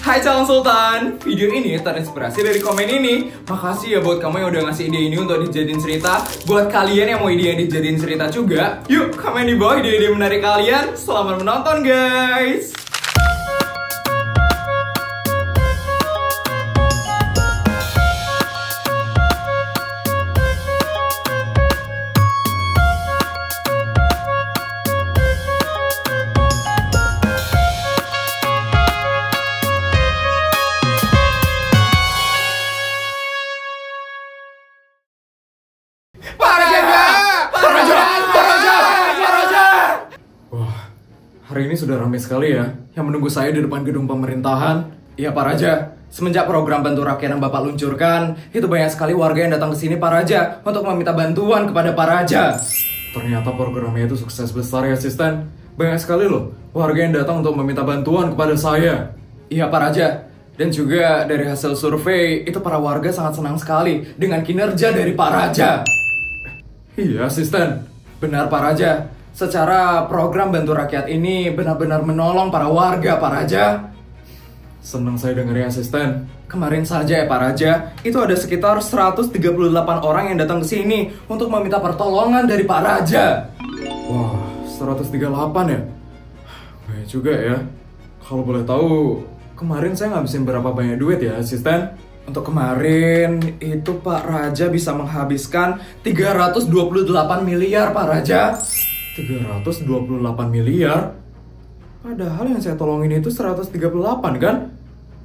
Hai calon sultan, video ini terinspirasi dari komen ini. Makasih ya buat kamu yang udah ngasih ide ini untuk dijadiin cerita. Buat kalian yang mau ide yang dijadiin cerita juga, yuk komen di bawah ide-ide menarik kalian. Selamat menonton guys. Hari ini sudah ramai sekali ya yang menunggu saya di depan gedung pemerintahan. Iya Pak Raja, semenjak program Bantu Rakyat yang Bapak luncurkan, itu banyak sekali warga yang datang ke sini Pak Raja untuk meminta bantuan kepada Pak Raja. Ternyata programnya itu sukses besar ya asisten. Banyak sekali loh warga yang datang untuk meminta bantuan kepada saya. Iya Pak Raja, dan juga dari hasil survei itu para warga sangat senang sekali dengan kinerja dari Pak Raja. Iya asisten, benar Pak Raja. Secara program Bantu Rakyat ini benar-benar menolong para warga, Pak Raja. Senang saya dengarnya asisten. Kemarin saja ya Pak Raja, itu ada sekitar 138 orang yang datang ke sini untuk meminta pertolongan dari Pak Raja. Wah, 138 ya? Banyak juga ya. Kalau boleh tahu, kemarin saya ngabisin berapa banyak duit ya asisten? Untuk kemarin itu Pak Raja bisa menghabiskan 328 miliar Pak Raja. 328 miliar? Padahal yang saya tolongin itu 138 kan?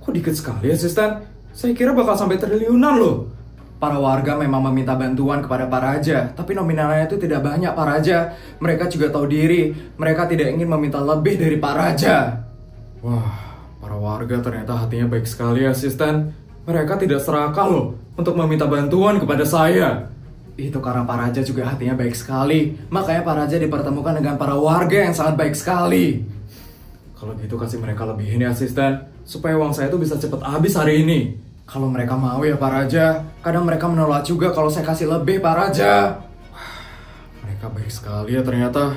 Kok dikit sekali asisten? Saya kira bakal sampai triliunan loh. Para warga memang meminta bantuan kepada Pak Raja, tapi nominalnya itu tidak banyak Pak Raja. Mereka juga tahu diri, mereka tidak ingin meminta lebih dari Pak Raja. Wah, para warga ternyata hatinya baik sekali asisten. Mereka tidak serakah loh untuk meminta bantuan kepada saya. Itu karena Pak Raja juga hatinya baik sekali. Makanya Pak Raja dipertemukan dengan para warga yang sangat baik sekali. Kalau gitu kasih mereka lebihin ya asisten, supaya uang saya tuh bisa cepet habis hari ini. Kalau mereka mau ya Pak Raja. Kadang mereka menolak juga kalau saya kasih lebih Pak Raja. Mereka baik sekali ya ternyata.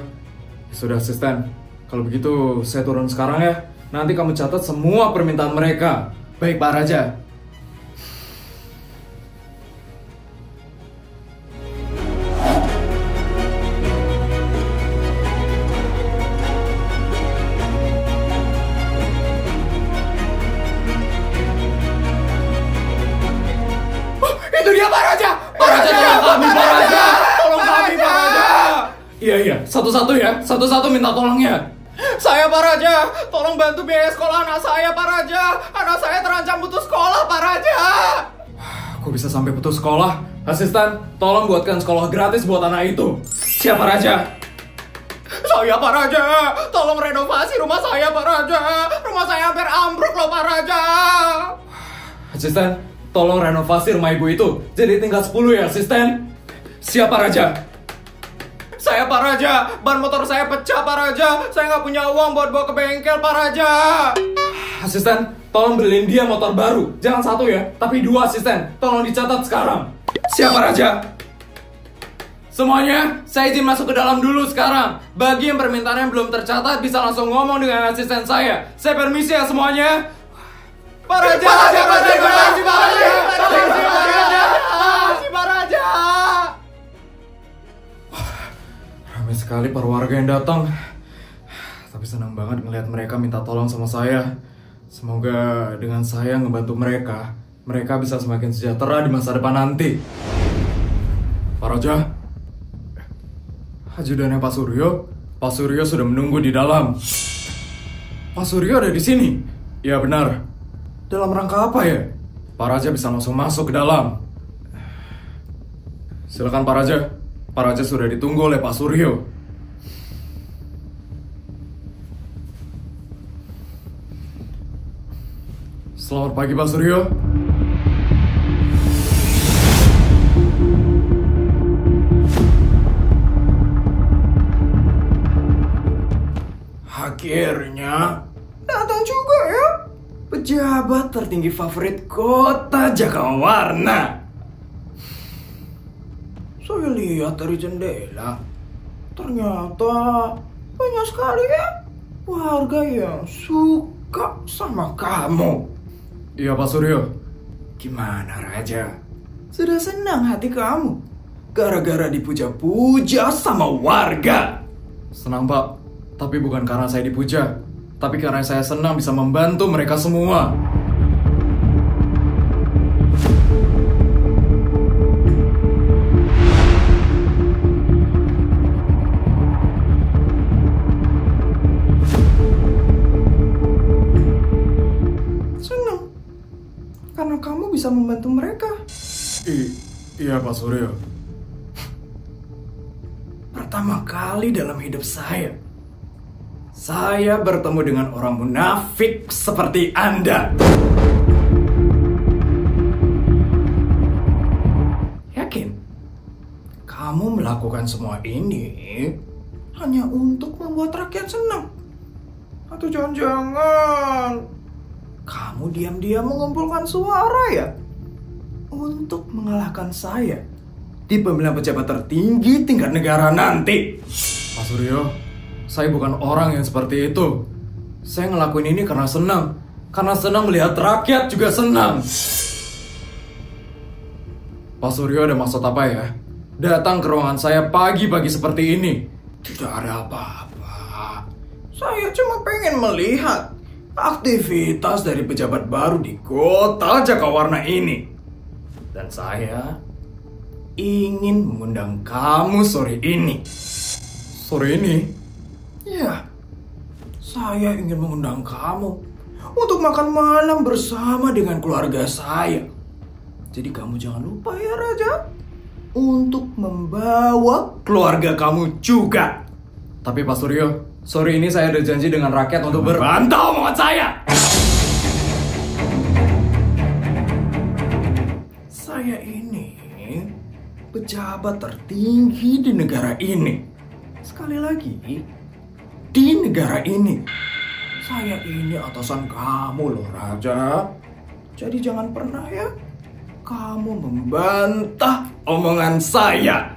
Sudah asisten, kalau begitu saya turun sekarang ya. Nanti kamu catat semua permintaan mereka. Baik Pak Raja. Itu dia Pak Raja! Pak Raja tolong kami Pak Raja! Tolong kami Pak Raja! Iya, satu-satu ya, satu-satu minta tolongnya. Saya Pak Raja, tolong bantu biaya sekolah anak saya Pak Raja. Anak saya terancam putus sekolah Pak Raja. Kok bisa sampai putus sekolah? Asisten, tolong buatkan sekolah gratis buat anak itu. Siapa Raja? Saya Pak Raja, tolong renovasi rumah saya Pak Raja. Rumah saya hampir ambruk loh Pak Raja. Asisten, tolong renovasi rumah ibu itu jadi tingkat 10 ya asisten. Siapa Raja? Saya Pak Raja, ban motor saya pecah Pak Raja. Saya nggak punya uang buat bawa ke bengkel Pak Raja. Asisten, tolong beliin dia motor baru. Jangan satu ya, tapi 2 asisten. Tolong dicatat sekarang. Siapa Raja? Semuanya, saya izin masuk ke dalam dulu sekarang. Bagi yang permintaannya belum tercatat, bisa langsung ngomong dengan asisten saya. Saya permisi ya semuanya. Pak Raja, Pak Raja, Pak Raja, Pak Raja, Pak Raja, Pak Raja. Ramai sekali para warga yang datang. Tapi senang banget melihat mereka minta tolong sama saya. Semoga dengan saya ngebantu mereka, mereka bisa semakin sejahtera di masa depan nanti. Pak Raja, ajudannya Pak Suryo sudah menunggu di dalam. Pak Suryo ada di sini? Ya benar. Dalam rangka apa ya? Pak Raja bisa langsung masuk ke dalam. Silakan Pak Raja. Pak Raja sudah ditunggu oleh Pak Suryo. Selamat pagi Pak Suryo. Akhirnya datang juga ya. Pejabat tertinggi favorit kota Jagawarna. Saya lihat dari jendela, ternyata banyak sekali ya warga yang suka sama kamu. Iya Pak Suryo. Gimana Raja? Sudah senang hati kamu? Gara-gara dipuja-puja sama warga. Senang Pak, tapi bukan karena saya dipuja, tapi karena saya senang bisa membantu mereka semua. Senang karena kamu bisa membantu mereka. Iya Pak Suryo. Pertama kali dalam hidup saya bertemu dengan orang munafik seperti Anda. Yakin? Kamu melakukan semua ini hanya untuk membuat rakyat senang? Atau jangan-jangan kamu diam-diam mengumpulkan suara ya? Untuk mengalahkan saya di pemilihan pejabat tertinggi tingkat negara nanti. Pak Suryo, saya bukan orang yang seperti itu. Saya ngelakuin ini karena senang. Karena senang melihat rakyat juga senang. Pak Suryo ada maksud apa ya? Datang ke ruangan saya pagi-pagi seperti ini. Tidak ada apa-apa. Saya cuma pengen melihat aktivitas dari pejabat baru di kota Jakawarna ini. Dan saya ingin mengundang kamu sore ini. Sore ini? Ya, saya ingin mengundang kamu untuk makan malam bersama dengan keluarga saya. Jadi kamu jangan lupa ya Raja, untuk membawa keluarga kamu juga. Tapi Pak Suryo, sore ini saya ada janji dengan rakyat untuk berbantah omongan saya. Saya ini pejabat tertinggi di negara ini. Sekali lagi, di negara ini. Saya ini atasan kamu loh Raja. Jadi jangan pernah ya kamu membantah omongan saya.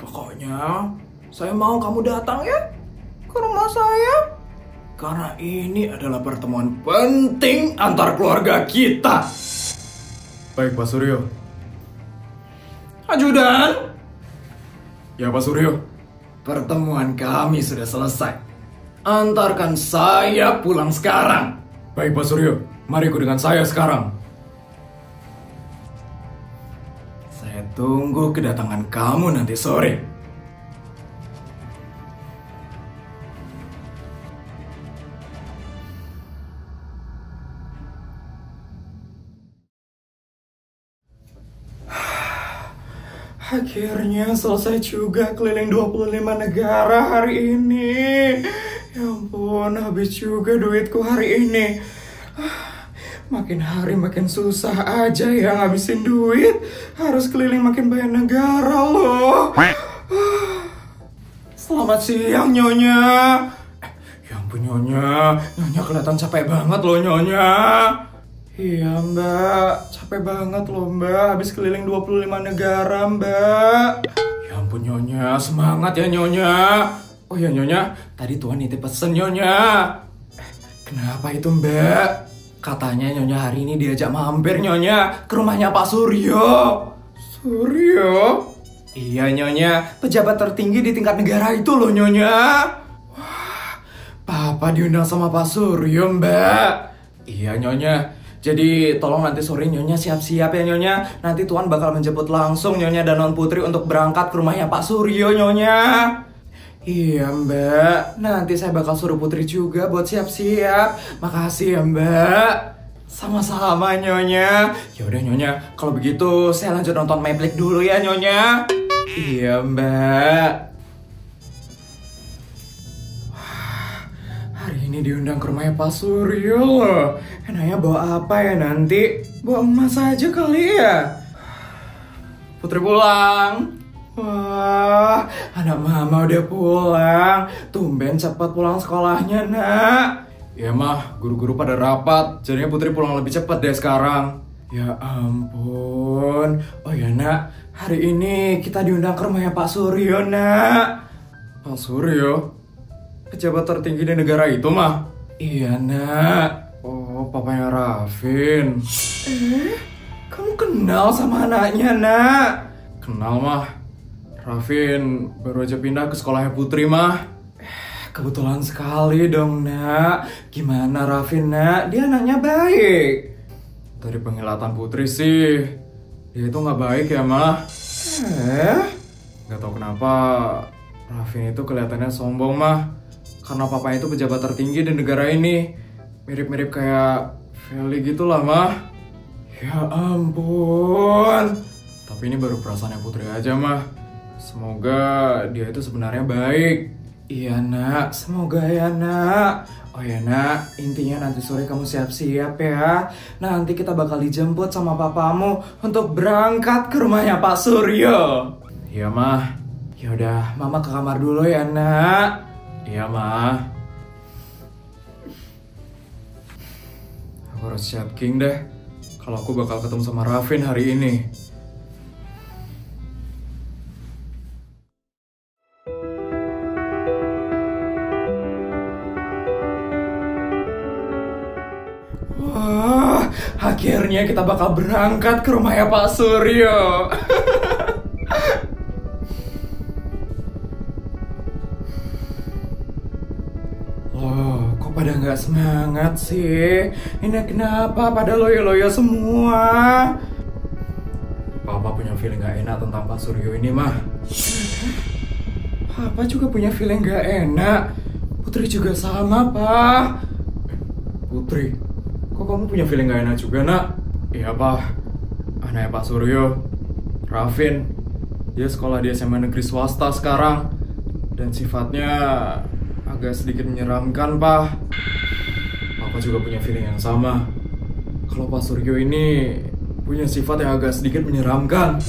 Pokoknya saya mau kamu datang ya ke rumah saya. Karena ini adalah pertemuan penting antar keluarga kita. Baik Pak Suryo. Ajudan. Ya Pak Suryo. Pertemuan kami sudah selesai. Antarkan saya pulang sekarang. Baik Pak Suryo. Mari ikut dengan saya sekarang. Saya tunggu kedatangan kamu nanti sore. Akhirnya selesai juga keliling 25 negara hari ini. Ya ampun, habis juga duitku hari ini. Makin hari makin susah aja ya ngabisin duit. Harus keliling makin banyak negara loh. Selamat siang Nyonya. Ya ampun Nyonya, Nyonya kelihatan capek banget loh Nyonya. Iya Mbak, capek banget loh Mbak, habis keliling 25 negara Mbak. Ya ampun Nyonya, semangat ya Nyonya. Oh ya Nyonya, tadi Tuan nitip pesen Nyonya. Kenapa itu Mbak? Katanya Nyonya hari ini diajak mampir Nyonya ke rumahnya Pak Suryo. Suryo? Iya Nyonya, pejabat tertinggi di tingkat negara itu loh Nyonya. Wah, Papa diundang sama Pak Suryo Mbak. Iya Nyonya. Jadi tolong nanti sore Nyonya siap-siap ya Nyonya. Nanti Tuan bakal menjemput langsung Nyonya dan Non Putri untuk berangkat ke rumahnya Pak Suryo Nyonya. Iya Mbak, nanti saya bakal suruh Putri juga buat siap-siap. Makasih ya Mbak. Sama-sama Nyonya. Yaudah Nyonya, kalau begitu saya lanjut nonton Mayflick dulu ya Nyonya. Iya Mbak. Hari ini diundang ke rumahnya Pak Suryo loh. Enaknya bawa apa ya nanti? Bawa emas aja kali ya. Putri pulang. Wah, anak mama udah pulang. Tumben cepat pulang sekolahnya nak. Ya mah, guru-guru pada rapat. Jadinya Putri pulang lebih cepat deh sekarang. Ya ampun. Oh ya nak, hari ini kita diundang ke rumahnya Pak Suryo nak. Pak Suryo? pejabat tertinggi di negara itu mah. Iya nak. Oh, papanya Rafin. Kamu kenal sama anaknya nak? Kenal mah. Rafin baru aja pindah ke sekolahnya Putri mah. Kebetulan sekali dong nak. Gimana Rafin nak? Dia anaknya baik. Dari penglihatan Putri sih, dia itu nggak baik ya mah. Nggak tahu kenapa Rafin itu kelihatannya sombong mah. Karena papanya itu pejabat tertinggi di negara ini. Mirip-mirip kayak Feli gitu lah mah. Ya ampun. Tapi ini baru perasaannya Putri aja mah. Semoga dia itu sebenarnya baik. Iya nak, semoga ya nak. Oh ya nak, intinya nanti sore kamu siap-siap ya. Nanti kita bakal dijemput sama papamu untuk berangkat ke rumahnya Pak Suryo. Iya mah. Yaudah, mama ke kamar dulu ya nak. Iya mah. Aku harus checking deh kalau aku bakal ketemu sama Rafin hari ini. Wah, akhirnya kita bakal berangkat ke rumahnya Pak Suryo. Loh, kok pada nggak semangat sih? Ini kenapa pada loyo-loyo semua? Papa punya feeling nggak enak tentang Pak Suryo ini mah. Papa juga punya feeling nggak enak. Putri juga sama, Pak. Putri, kok kamu punya feeling gak enak juga nak? Iya Pak, anaknya Pak Suryo, Rafin. Dia sekolah di SMA negeri swasta sekarang. Dan sifatnya agak sedikit menyeramkan Pak. Papa juga punya feeling yang sama. Kalau Pak Suryo ini punya sifat yang agak sedikit menyeramkan.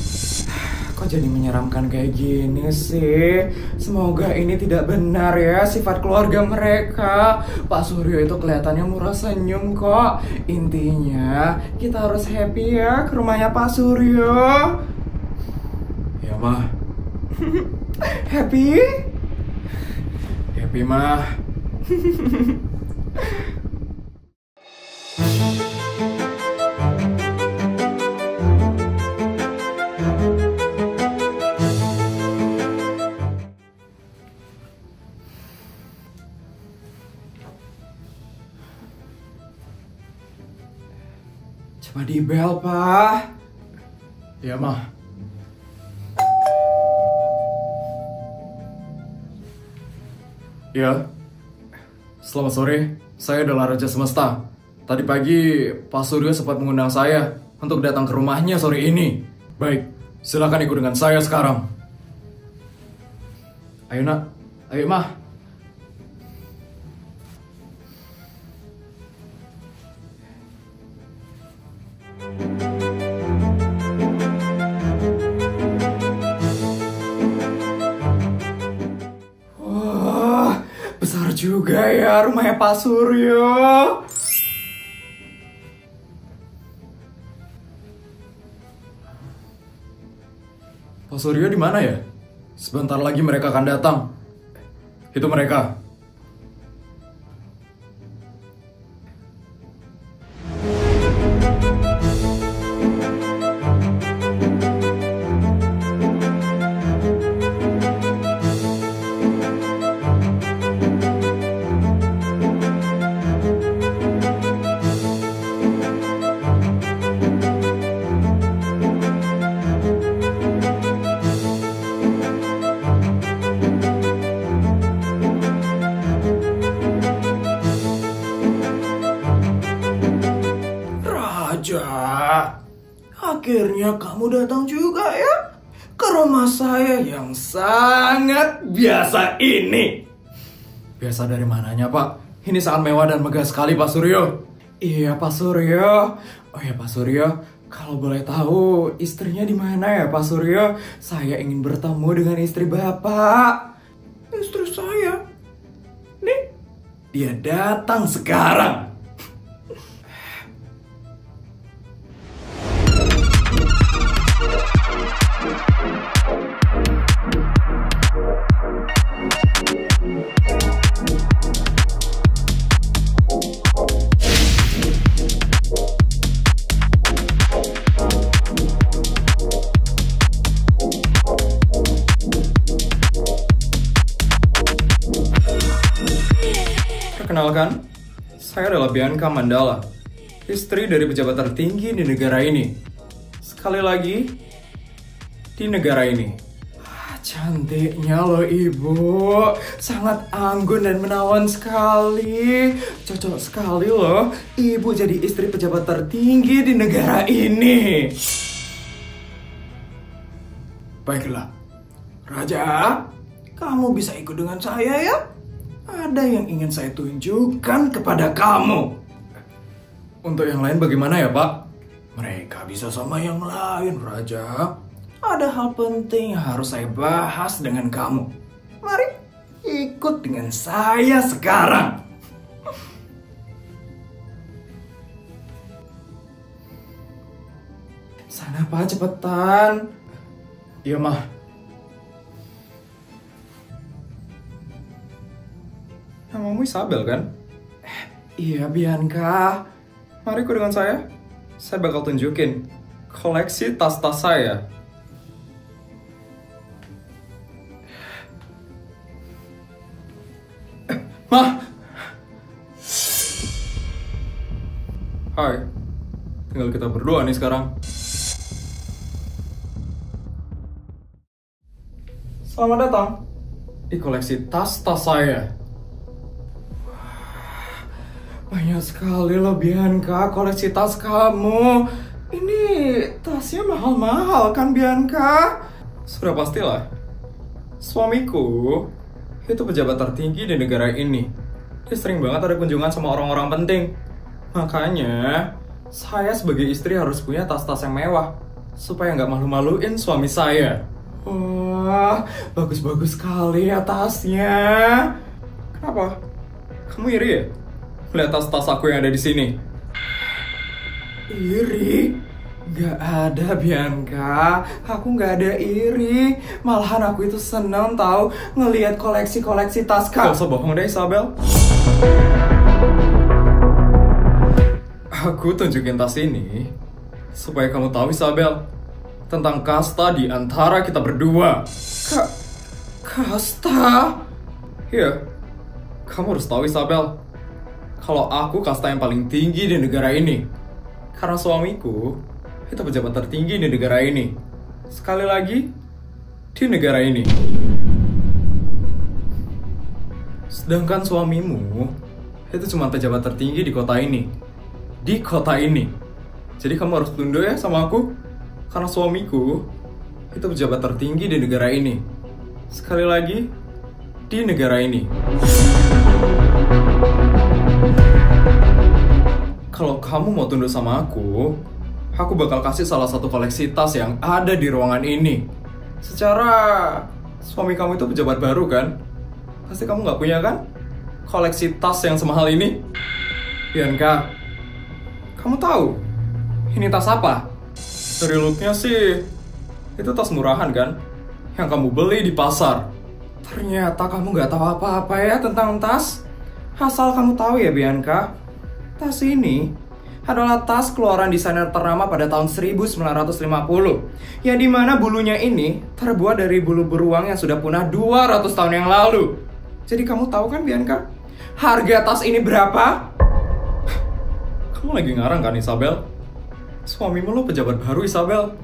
Kok jadi menyeramkan kayak gini sih? Semoga ini tidak benar ya sifat keluarga mereka. Pak Suryo itu kelihatannya murah senyum kok. Intinya kita harus happy ya ke rumahnya Pak Suryo. Ya mah. Happy? Happy mah. Coba di bel, Pak. Ya, mah. Ya. Selamat sore. Saya adalah Raja Semesta. Tadi pagi Pak Suryo sempat mengundang saya untuk datang ke rumahnya sore ini. Baik, silakan ikut dengan saya sekarang. Ayo, nak. Ayo, mah. Besar juga ya rumahnya Pak Suryo. Pak Suryo di mana ya? Sebentar lagi mereka akan datang. Itu mereka. Akhirnya kamu datang juga ya ke rumah saya yang sangat biasa ini. Biasa dari mananya Pak? Ini sangat mewah dan megah sekali Pak Suryo. Iya Pak Suryo. Oh ya Pak Suryo, kalau boleh tahu istrinya di mana ya Pak Suryo? Saya ingin bertemu dengan istri Bapak. Istri saya? Nih, dia datang sekarang. Perkenalkan, saya adalah Bianca Mandala, istri dari pejabat tertinggi di negara ini. Sekali lagi, di negara ini. Cantiknya loh ibu, sangat anggun dan menawan sekali. Cocok sekali loh, ibu jadi istri pejabat tertinggi di negara ini. Baiklah, Raja, kamu bisa ikut dengan saya ya. Ada yang ingin saya tunjukkan kepada kamu. Untuk yang lain bagaimana ya, Pak? Mereka bisa sama yang lain, Raja. Ada hal penting yang harus saya bahas dengan kamu. Mari, ikut dengan saya sekarang. Sana, Pak, cepetan. Iya, Mah. Namamu Isabel kan? Iya, Bianca. Mari ikut dengan saya. Saya bakal tunjukin koleksi tas-tas saya. Mah! Hai. Tinggal kita berdua nih sekarang. Selamat datang di koleksi tas-tas saya. Banyak sekali loh Bianca, koleksi tas kamu. Ini tasnya mahal-mahal kan Bianca? Sudah pastilah. Suamiku itu pejabat tertinggi di negara ini. Dia sering banget ada kunjungan sama orang-orang penting. Makanya saya sebagai istri harus punya tas-tas yang mewah supaya nggak malu-maluin suami saya. Wah, bagus-bagus sekali ya tasnya. Kenapa? Kamu iri ya? Lihat tas-tas aku yang ada di sini. Iri? Gak ada Bianca, aku gak ada iri. Malahan aku itu senang tahu ngelihat koleksi-koleksi tas kamu. Gak usah bohong deh Isabel. Aku tunjukin tas ini supaya kamu tahu Isabel tentang kasta di antara kita berdua. Kasta? Iya, kamu harus tahu Isabel, kalau aku kasta yang paling tinggi di negara ini. Karena suamiku itu pejabat tertinggi di negara ini. Sekali lagi, di negara ini. Sedangkan suamimu itu cuma pejabat tertinggi di kota ini. Di kota ini. Jadi kamu harus tunduk ya sama aku. Karena suamiku itu pejabat tertinggi di negara ini. Sekali lagi, di negara ini. Kalau kamu mau tunduk sama aku bakal kasih salah satu koleksi tas yang ada di ruangan ini. Secara suami kamu itu pejabat baru kan? Pasti kamu nggak punya kan koleksi tas yang semahal ini? Bianca, kamu tahu ini tas apa? Dari looknya sih itu tas murahan kan? Yang kamu beli di pasar. Ternyata kamu nggak tahu apa-apa ya tentang tas. Asal kamu tahu ya Bianca, tas ini adalah tas keluaran desainer ternama pada tahun 1950, yang dimana bulunya ini terbuat dari bulu beruang yang sudah punah 200 tahun yang lalu. Jadi kamu tahu kan Bianca, harga tas ini berapa? Kamu lagi ngarang kan Isabel? Suamimu lo pejabat baru Isabel.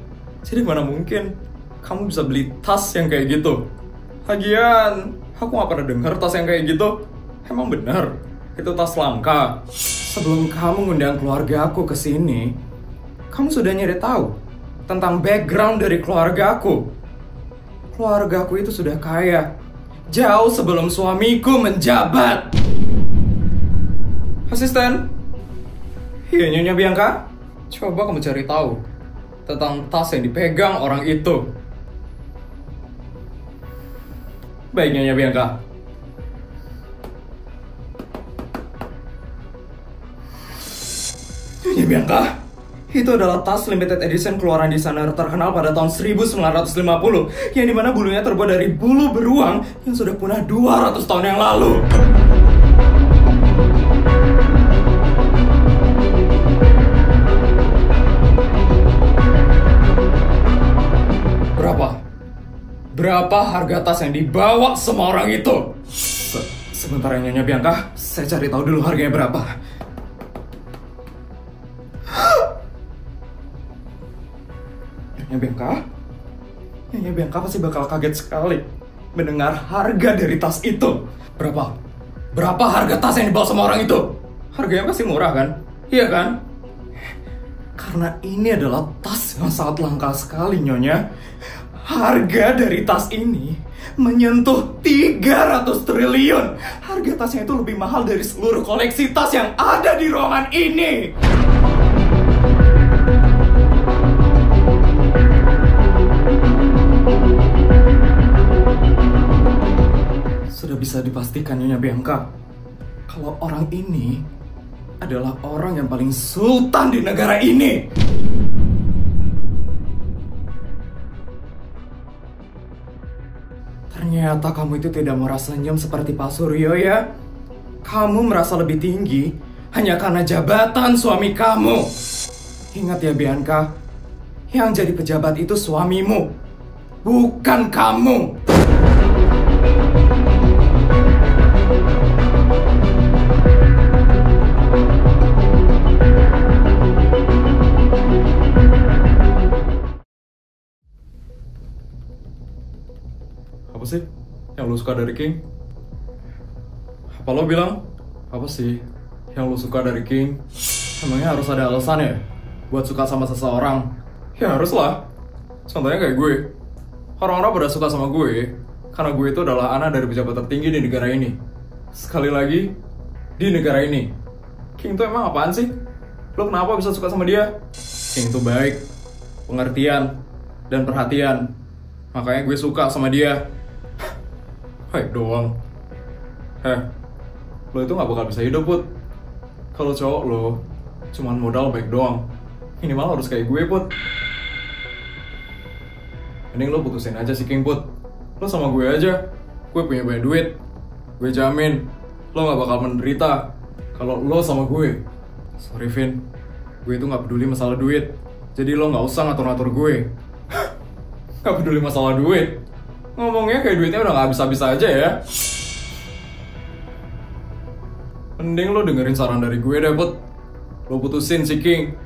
Jadi mana mungkin kamu bisa beli tas yang kayak gitu? Lagian, aku gak pernah dengar tas yang kayak gitu. Emang bener, itu tas langka. Sebelum kamu ngundang keluarga aku ke sini, kamu sudah nyari tahu tentang background dari keluarga aku. Keluarga aku itu sudah kaya, jauh sebelum suamiku menjabat. Asisten? Iya Nyonya Bianca? Coba kamu cari tahu tentang tas yang dipegang orang itu. Baik Nyonya Bianca. Nyonya Bianca, itu adalah tas limited edition keluaran desainer terkenal pada tahun 1950, yang dimana bulunya terbuat dari bulu beruang yang sudah punah 200 tahun yang lalu. Berapa harga tas yang dibawa sama orang itu? Sebentar ya Nyonya Bianca, saya cari tahu dulu harganya berapa. Nyonya Bianca pasti bakal kaget sekali mendengar harga dari tas itu. Berapa? Berapa harga tas yang dibawa sama orang itu? Harganya pasti murah kan? Iya kan? Karena ini adalah tas yang sangat langka sekali, Nyonya. Harga dari tas ini menyentuh 300 triliun. Harga tasnya itu lebih mahal dari seluruh koleksi tas yang ada di ruangan ini. Sudah bisa dipastikan, Nyonya Bianca, kalau orang ini adalah orang yang paling sultan di negara ini. Ternyata kamu itu tidak merasa senyum seperti Pak Suryo ya. Kamu merasa lebih tinggi hanya karena jabatan suami kamu. Ingat ya Bianca, yang jadi pejabat itu suamimu, bukan kamu. Apa sih yang lu suka dari King? Apa lo bilang? Apa sih yang lu suka dari King? Emangnya harus ada alasan ya buat suka sama seseorang? Ya haruslah. Contohnya kayak gue. Orang-orang pada suka sama gue karena gue itu adalah anak dari pejabat tertinggi di negara ini. Sekali lagi, di negara ini. King itu emang apaan sih? Lo kenapa bisa suka sama dia? King itu baik, pengertian, dan perhatian. Makanya gue suka sama dia. Baik doang. Lo itu gak bakal bisa hidup, Put. Kalau cowok lo cuman modal baik doang, minimal harus kayak gue, Put. Mending lo putusin aja si King, Put. Lo sama gue aja. Gue punya banyak duit. Gue jamin lo gak bakal menderita kalau lo sama gue. Sorry, Vin. Gue itu gak peduli masalah duit. Jadi lo gak usah ngatur-ngatur gue. Gak peduli masalah duit. Ngomongnya kayak duitnya udah gak habis-habis aja ya. Mending lo dengerin saran dari gue deh, Put. Lo putusin si King,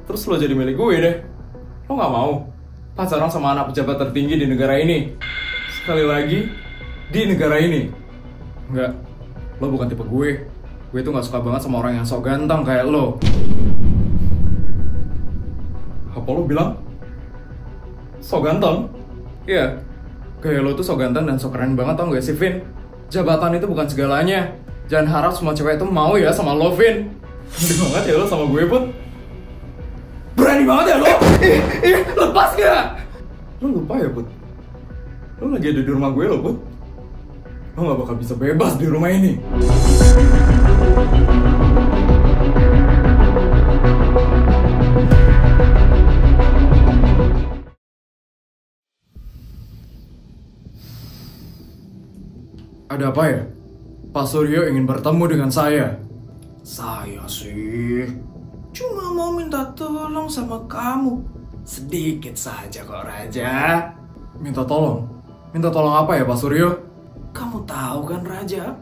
terus lo jadi milik gue deh. Lo gak mau pacaran sama anak pejabat tertinggi di negara ini. Sekali lagi, di negara ini. Enggak, lo bukan tipe gue. Gue tuh gak suka banget sama orang yang sok ganteng kayak lo. Apa lo bilang? Sok ganteng? Iya, kayak lo tuh sok ganteng dan sok keren banget, tau gak sih, Vin? Jabatan itu bukan segalanya. Jangan harap semua cewek itu mau ya sama lo, Vin. Berani banget ya lo sama gue, Put. Berani banget ya lo? Lepas gak? Lo lupa ya, Put? Lo lagi ada di rumah gue lo, Put. Lo gak bakal bisa bebas di rumah ini. Ada apa ya? Pak Suryo ingin bertemu dengan saya. Saya sih cuma mau minta tolong sama kamu. Sedikit saja kok, Raja. Minta tolong? Minta tolong apa ya, Pak Suryo? Kamu tahu kan, Raja,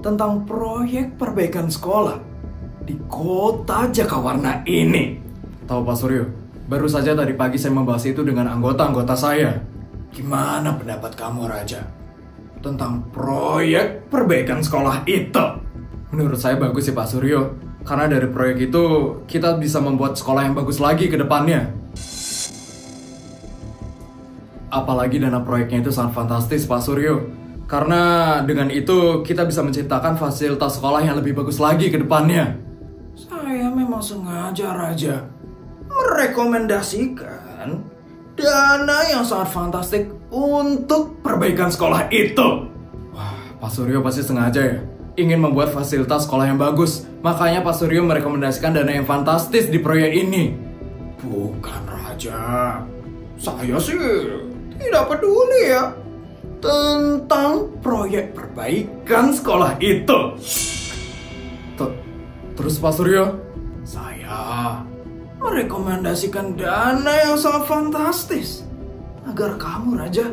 tentang proyek perbaikan sekolah di kota Jakawarna ini? Tahu, Pak Suryo. Baru saja tadi pagi saya membahas itu dengan anggota-anggota saya. Gimana pendapat kamu, Raja, tentang proyek perbaikan sekolah itu? Menurut saya bagus sih, Pak Suryo. Karena dari proyek itu kita bisa membuat sekolah yang bagus lagi ke depannya. Apalagi dana proyeknya itu sangat fantastis, Pak Suryo. Karena dengan itu kita bisa menciptakan fasilitas sekolah yang lebih bagus lagi ke depannya. Saya memang sengaja, Raja, merekomendasikan dana yang sangat fantastik untuk perbaikan sekolah itu. Wah, Pak Suryo pasti sengaja ya ingin membuat fasilitas sekolah yang bagus. Makanya Pak Suryo merekomendasikan dana yang fantastis di proyek ini. Bukan, Raja. Saya sih tidak peduli ya tentang proyek perbaikan sekolah itu. Terus Pak Suryo, saya merekomendasikan dana yang sangat fantastis agar kamu, Raja,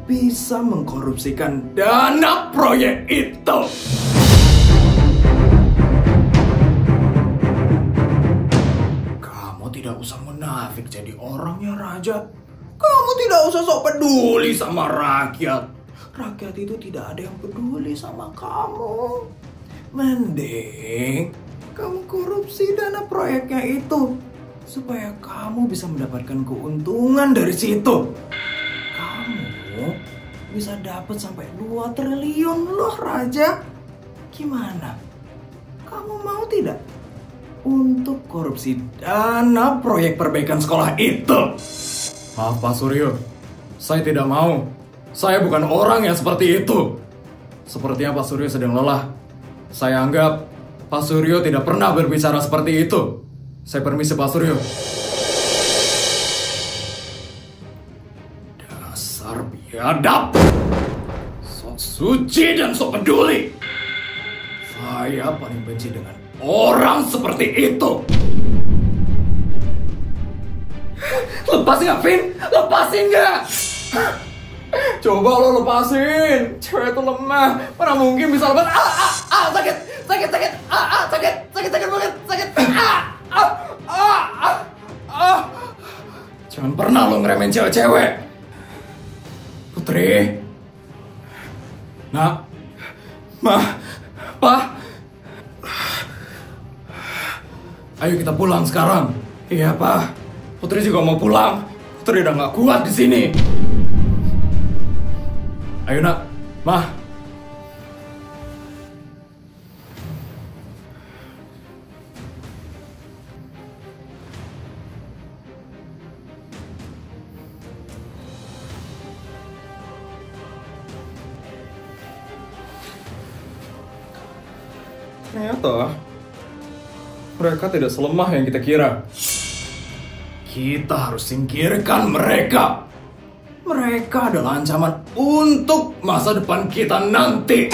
bisa mengkorupsikan dana proyek itu. Kamu tidak usah munafik jadi orangnya, Raja. Kamu tidak usah sok peduli sama rakyat. Rakyat itu tidak ada yang peduli sama kamu. Mending kamu korupsi dana proyeknya itu supaya kamu bisa mendapatkan keuntungan dari situ. Kamu bisa dapat sampai 2 triliun loh, Raja. Gimana? Kamu mau tidak untuk korupsi dana proyek perbaikan sekolah itu? Maaf Pak Suryo, saya tidak mau. Saya bukan orang yang seperti itu. Sepertinya Pak Suryo sedang lelah. Saya anggap Pak Suryo tidak pernah berbicara seperti itu. Saya permisi Pak Suryo. Dasar biadab, sok suci dan sok peduli. Saya paling benci dengan orang seperti itu. Lepasin gak, Vin? Lepasin gak? Coba lo lepasin. Cewek itu lemah. Mana mungkin bisa lepas. Sakit. Sakit banget. Sakit. Jangan pernah lo ngeremehin cewek-cewek. Putri. Nak. Ma. Pa. Ayo kita pulang sekarang. Iya, Pa. Putri juga mau pulang. Putri udah gak kuat di sini. Ayo nak, Ma. Ternyata mereka tidak selemah yang kita kira. Kita harus singkirkan mereka. Mereka adalah ancaman untuk masa depan kita nanti.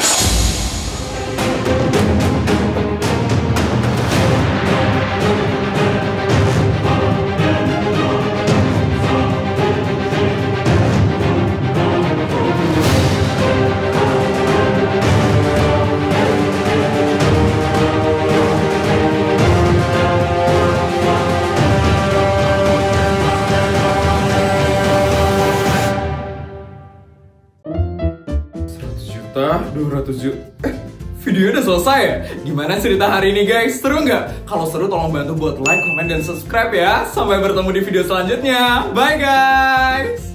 Juta, 200 juta. Videonya udah selesai ya? Gimana cerita hari ini guys? Seru nggak? Kalau seru tolong bantu buat like, comment, dan subscribe ya. Sampai bertemu di video selanjutnya. Bye guys!